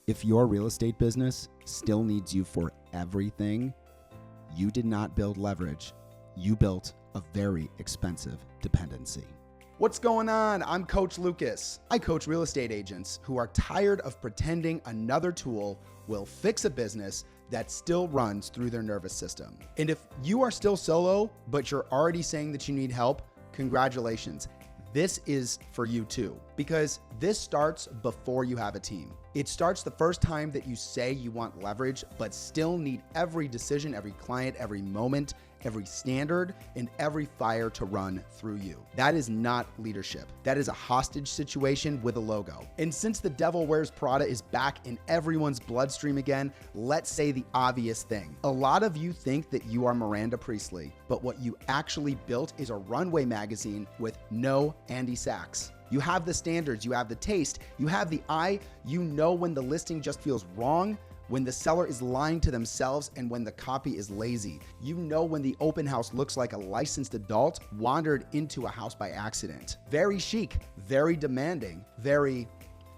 If your real estate business still needs you for everything, you did not build leverage. You built a very expensive dependency. What's going on? I'm Coach Lucas. I coach real estate agents who are tired of pretending another tool will fix a business that still runs through their nervous system. And if you are still solo, but you're already saying that you need help, congratulations. This is for you too, because this starts before you have a team. It starts the first time that you say you want leverage, but still need every decision, every client, every moment, every standard, and every fire to run through you. That is not leadership. That is a hostage situation with a logo. And since the Devil Wears Prada is back in everyone's bloodstream again, let's say the obvious thing. A lot of you think that you are Miranda Priestley, but what you actually built is a runway magazine with no Andy Sachs. You have the standards, you have the taste, you have the eye, you know when the listing just feels wrong, when the seller is lying to themselves, and when the copy is lazy. You know when the open house looks like a licensed adult wandered into a house by accident. Very chic, very demanding, very...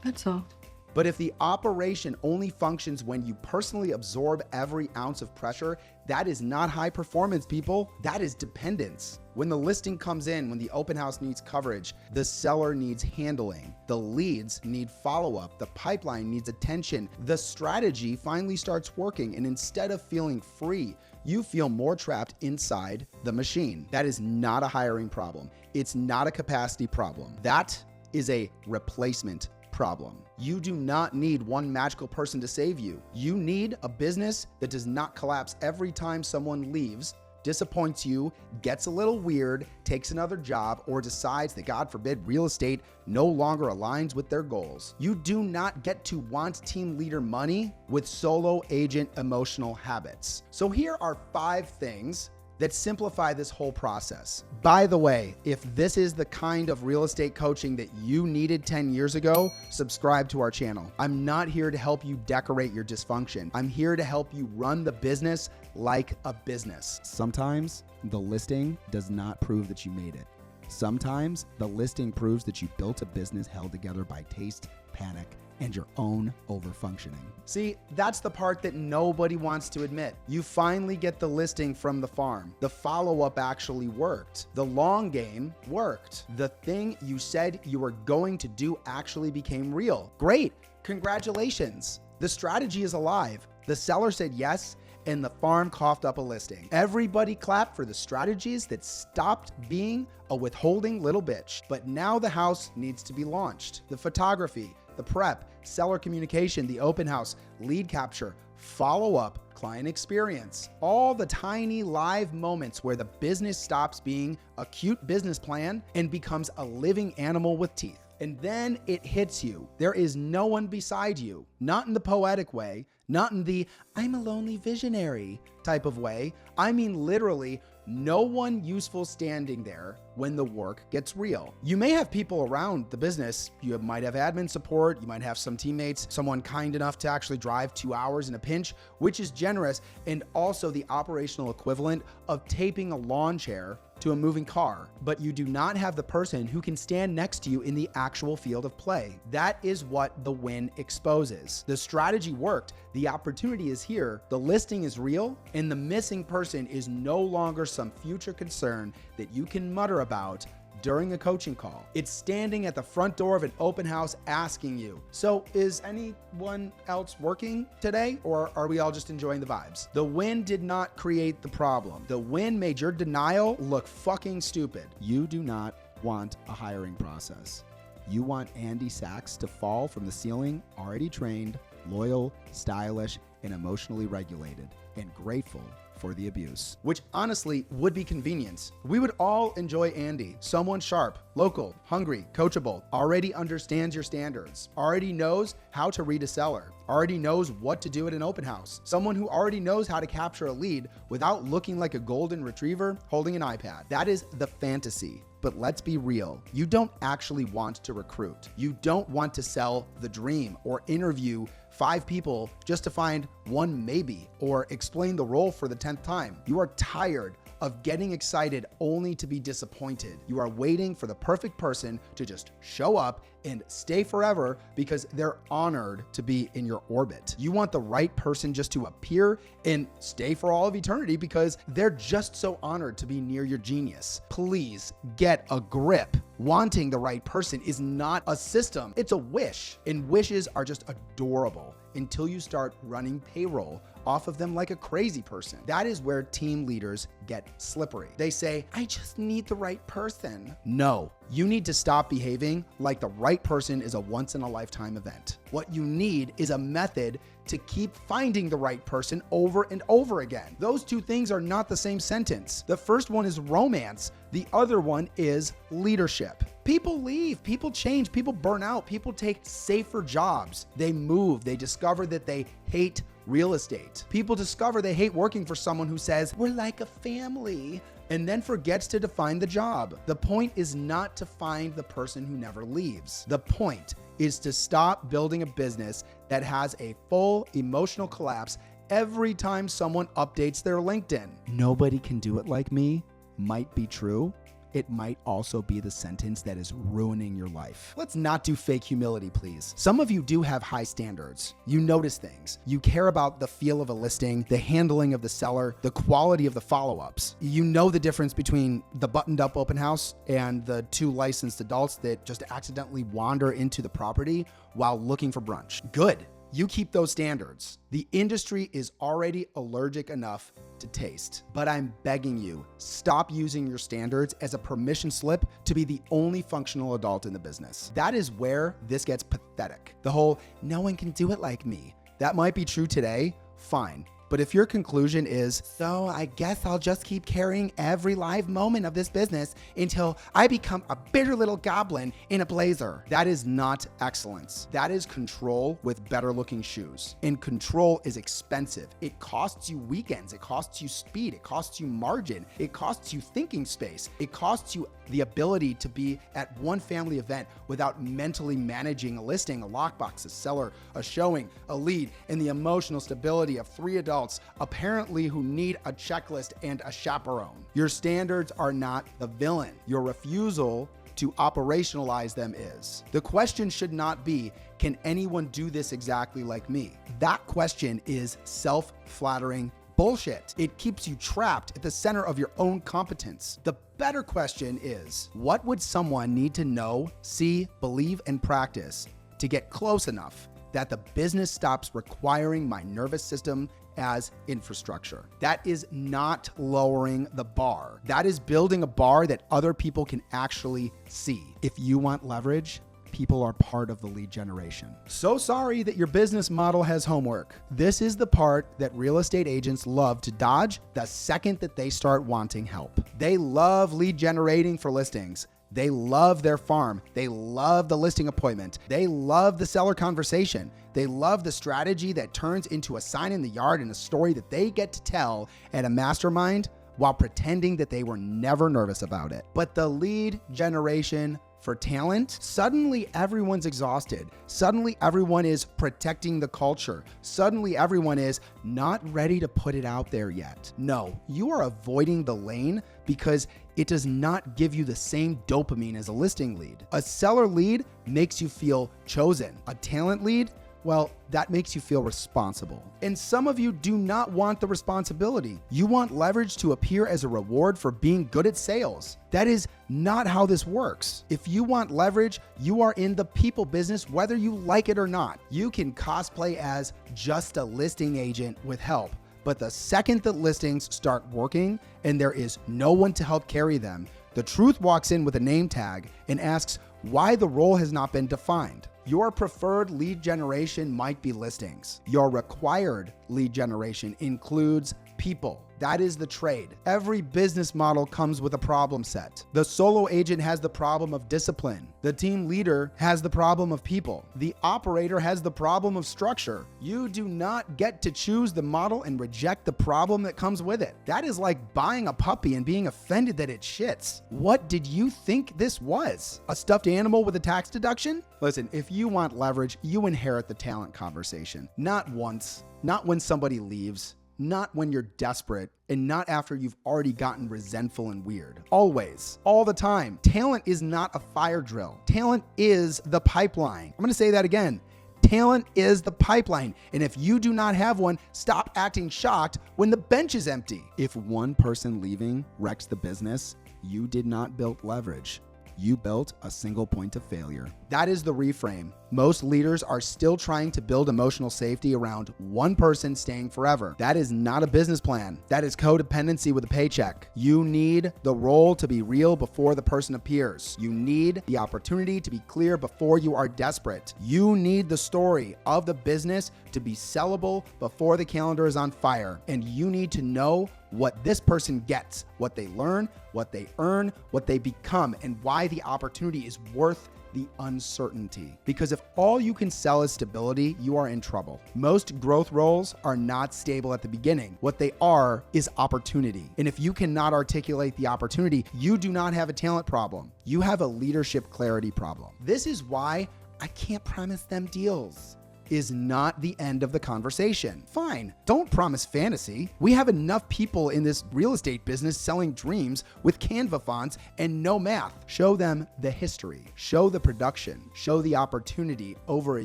That's all. But if the operation only functions when you personally absorb every ounce of pressure, that is not high performance, people. That is dependence. When the listing comes in, when the open house needs coverage, the seller needs handling, the leads need follow-up, the pipeline needs attention, the strategy finally starts working, and instead of feeling free, you feel more trapped inside the machine. That is not a hiring problem. It's not a capacity problem. That is a replacement problem. You do not need one magical person to save you. You need a business that does not collapse every time someone leaves, disappoints you, gets a little weird, takes another job, or decides that, God forbid, real estate no longer aligns with their goals. You do not get to want team leader money with solo agent emotional habits. So here are 5 things that simplify this whole process. By the way, if this is the kind of real estate coaching that you needed 10 years ago, subscribe to our channel. I'm not here to help you decorate your dysfunction. I'm here to help you run the business like a business. Sometimes the listing does not prove that you made it. Sometimes the listing proves that you built a business held together by taste, panic, and your own overfunctioning. See, that's the part that nobody wants to admit. You finally get the listing from the farm. The follow-up actually worked. The long game worked. The thing you said you were going to do actually became real. Great, congratulations. The strategy is alive. The seller said yes, and the farm coughed up a listing. Everybody clapped for the strategies that stopped being a withholding little bitch. But now the house needs to be launched. The photography, the prep, seller communication, the open house, lead capture, follow-up, client experience, all the tiny live moments where the business stops being a cute business plan and becomes a living animal with teeth. And then it hits you. There is no one beside you, not in the poetic way, not in the I'm a lonely visionary type of way. I mean, literally, no one useful standing there when the work gets real. You may have people around the business. You might have admin support. You might have some teammates, someone kind enough to actually drive 2 hours in a pinch, which is generous, and also the operational equivalent of taping a lawn chair to a moving car, but you do not have the person who can stand next to you in the actual field of play. That is what the win exposes. The strategy worked, the opportunity is here, the listing is real, and the missing person is no longer some future concern that you can mutter about during a coaching call. It's standing at the front door of an open house asking you, so is anyone else working today, or are we all just enjoying the vibes? The win did not create the problem. The win made your denial look fucking stupid. You do not want a hiring process. You want Andy Sachs to fall from the ceiling, already trained, loyal, stylish, and emotionally regulated, and grateful for the abuse, which honestly would be convenience. We would all enjoy Andy, someone sharp, local, hungry, coachable, already understands your standards, already knows how to read a seller, already knows what to do at an open house, someone who already knows how to capture a lead without looking like a golden retriever holding an iPad. That is the fantasy. But let's be real, you don't actually want to recruit. You don't want to sell the dream or interview 5 people just to find one maybe, or explain the role for the 10th time. You are tired of getting excited only to be disappointed. You are waiting for the perfect person to just show up and stay forever because they're honored to be in your orbit. You want the right person just to appear and stay for all of eternity because they're just so honored to be near your genius. Please get a grip. Wanting the right person is not a system, it's a wish. And wishes are just adorable until you start running payroll off of them like a crazy person. That is where team leaders get slippery. They say, I just need the right person. No, you need to stop behaving like the right person is a once in a lifetime event. What you need is a method to keep finding the right person over and over again. Those two things are not the same sentence. The first one is romance. The other one is leadership. People leave, people change, people burn out, people take safer jobs. They move, they discover that they hate real estate. People discover they hate working for someone who says, we're like a family, and then forgets to define the job. The point is not to find the person who never leaves. The point is to stop building a business that has a full emotional collapse every time someone updates their LinkedIn. Nobody can do it like me might be true. It might also be the sentence that is ruining your life. Let's not do fake humility, please. Some of you do have high standards. You notice things. You care about the feel of a listing, the handling of the seller, the quality of the follow-ups. You know the difference between the buttoned up open house and the two licensed adults that just accidentally wander into the property while looking for brunch. Good. You keep those standards. The industry is already allergic enough to taste, but I'm begging you, stop using your standards as a permission slip to be the only functional adult in the business. That is where this gets pathetic. The whole, no one can do it like me. That might be true today, fine. But if your conclusion is, so I guess I'll just keep carrying every live moment of this business until I become a bitter little goblin in a blazer, that is not excellence. That is control with better looking shoes. And control is expensive. It costs you weekends. It costs you speed. It costs you margin. It costs you thinking space. It costs you the ability to be at one family event without mentally managing a listing, a lockbox, a seller, a showing, a lead, and the emotional stability of 3 adults apparently who need a checklist and a chaperone. Your standards are not the villain. Your refusal to operationalize them is. The question should not be, can anyone do this exactly like me? That question is self-flattering bullshit. It keeps you trapped at the center of your own competence. The better question is, what would someone need to know, see, believe, and practice to get close enough that the business stops requiring my nervous system as infrastructure? That is not lowering the bar. That is building a bar that other people can actually see. If you want leverage, people are part of the lead generation. So sorry that your business model has homework. This is the part that real estate agents love to dodge the second that they start wanting help. They love lead generating for listings. They love their farm. They love the listing appointment. They love the seller conversation. They love the strategy that turns into a sign in the yard and a story that they get to tell at a mastermind while pretending that they were never nervous about it. But the lead generation for talent, suddenly everyone's exhausted. Suddenly everyone is protecting the culture. Suddenly everyone is not ready to put it out there yet. No, you are avoiding the lane because it does not give you the same dopamine as a listing lead. A seller lead makes you feel chosen. A talent lead, well, that makes you feel responsible. And some of you do not want the responsibility. You want leverage to appear as a reward for being good at sales. That is not how this works. If you want leverage, you are in the people business, whether you like it or not. You can cosplay as just a listing agent with help. But the second that listings start working and there is no one to help carry them, the truth walks in with a name tag and asks why the role has not been defined. Your preferred lead generation might be listings. Your required lead generation includes people. That is the trade. Every business model comes with a problem set. The solo agent has the problem of discipline. The team leader has the problem of people. The operator has the problem of structure. You do not get to choose the model and reject the problem that comes with it. That is like buying a puppy and being offended that it shits. What did you think this was? A stuffed animal with a tax deduction? Listen, if you want leverage, you inherit the talent conversation. Not once, not when somebody leaves, not when you're desperate, and not after you've already gotten resentful and weird. Always, all the time. Talent is not a fire drill. Talent is the pipeline. I'm gonna say that again. Talent is the pipeline. And if you do not have one, stop acting shocked when the bench is empty. If one person leaving wrecks the business, you did not build leverage. You built a single point of failure. That is the reframe. Most leaders are still trying to build emotional safety around one person staying forever. That is not a business plan. That is codependency with a paycheck. You need the role to be real before the person appears. You need the opportunity to be clear before you are desperate. You need the story of the business to be sellable before the calendar is on fire. And you need to know what this person gets, what they learn, what they earn, what they become, and why the opportunity is worth the uncertainty. Because if all you can sell is stability, you are in trouble. Most growth roles are not stable at the beginning. What they are is opportunity. And if you cannot articulate the opportunity, you do not have a talent problem. You have a leadership clarity problem. This is why I can't promise them deals. Is not the end of the conversation. Fine, don't promise fantasy. We have enough people in this real estate business selling dreams with Canva fonts and no math. Show them the history, show the production, show the opportunity over a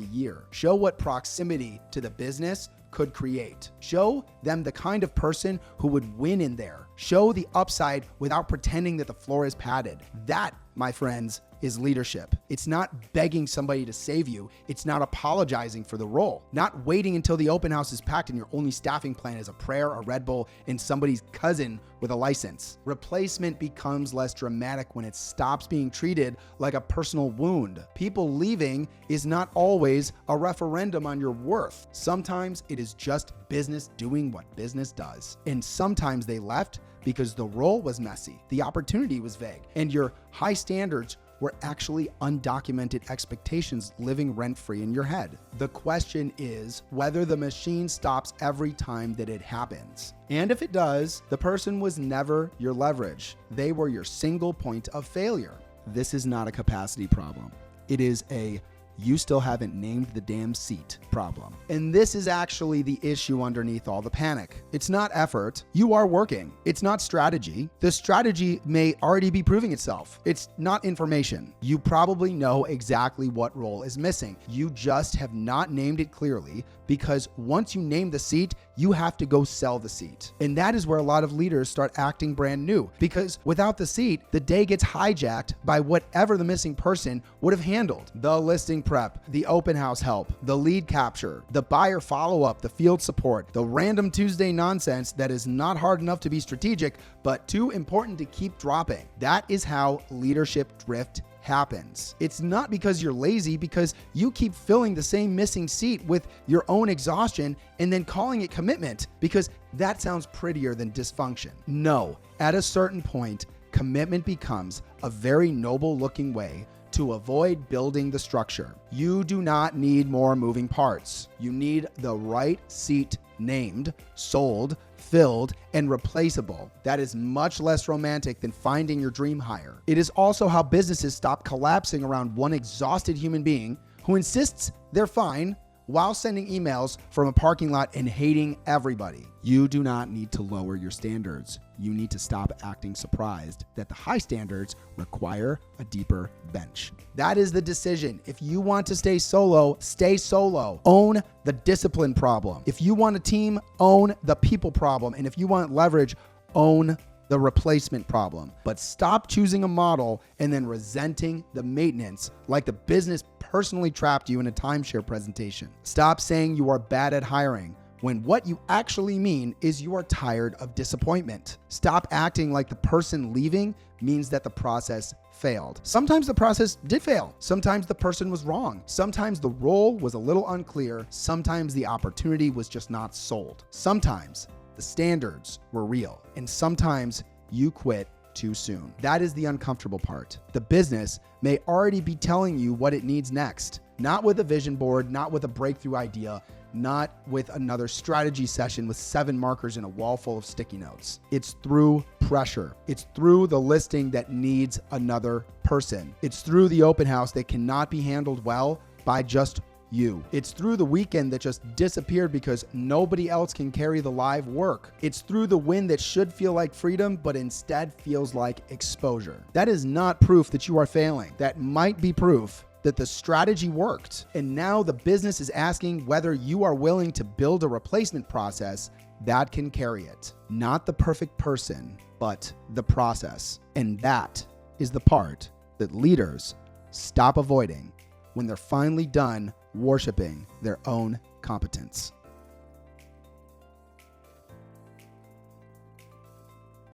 year, show what proximity to the business could create. Show them the kind of person who would win in there. Show the upside without pretending that the floor is padded. That, my friends, is leadership. It's not begging somebody to save you. It's not apologizing for the role. Not waiting until the open house is packed and your only staffing plan is a prayer, a Red Bull, and somebody's cousin with a license. Replacement becomes less dramatic when it stops being treated like a personal wound. People leaving is not always a referendum on your worth. Sometimes it is just business doing what business does. And sometimes they left because the role was messy, the opportunity was vague, and your high standards were actually undocumented expectations living rent-free in your head. The question is whether the machine stops every time that it happens. And if it does, the person was never your leverage. They were your single point of failure. This is not a capacity problem. It is a you still haven't named the damn seat problem. And this is actually the issue underneath all the panic. It's not effort. You are working. It's not strategy. The strategy may already be proving itself. It's not information. You probably know exactly what role is missing. You just have not named it clearly because once you name the seat, you have to go sell the seat. And that is where a lot of leaders start acting brand new because without the seat, the day gets hijacked by whatever the missing person would have handled. The listing prep, the open house help, the lead capture, the buyer follow-up, the field support, the random Tuesday nonsense that is not hard enough to be strategic, but too important to keep dropping. That is how leadership drift happens. It's not because you're lazy, because you keep filling the same missing seat with your own exhaustion and then calling it commitment because that sounds prettier than dysfunction. No, at a certain point, commitment becomes a very noble looking way to avoid building the structure. You do not need more moving parts. You need the right seat named, sold, filled, and replaceable. That is much less romantic than finding your dream hire. It is also how businesses stop collapsing around one exhausted human being who insists they're fine while sending emails from a parking lot and hating everybody. You do not need to lower your standards. You need to stop acting surprised that the high standards require a deeper bench. That is the decision. If you want to stay solo, stay solo. Own the discipline problem. If you want a team, own the people problem. And if you want leverage, own the replacement problem. But stop choosing a model and then resenting the maintenance like the business personally trapped you in a timeshare presentation. Stop saying you are bad at hiring when what you actually mean is you are tired of disappointment. Stop acting like the person leaving means that the process failed. Sometimes the process did fail. Sometimes the person was wrong. Sometimes the role was a little unclear. Sometimes the opportunity was just not sold. Sometimes the standards were real. And sometimes you quit too soon. That is the uncomfortable part. The business may already be telling you what it needs next. Not with a vision board, not with a breakthrough idea, not with another strategy session with 7 markers and a wall full of sticky notes. It's through pressure. It's through the listing that needs another person. It's through the open house that cannot be handled well by just you. It's through the weekend that just disappeared because nobody else can carry the live work. It's through the win that should feel like freedom, but instead feels like exposure. That is not proof that you are failing. That might be proof that the strategy worked. And now the business is asking whether you are willing to build a replacement process that can carry it. Not the perfect person, but the process. And that is the part that leaders stop avoiding when they're finally done worshiping their own competence.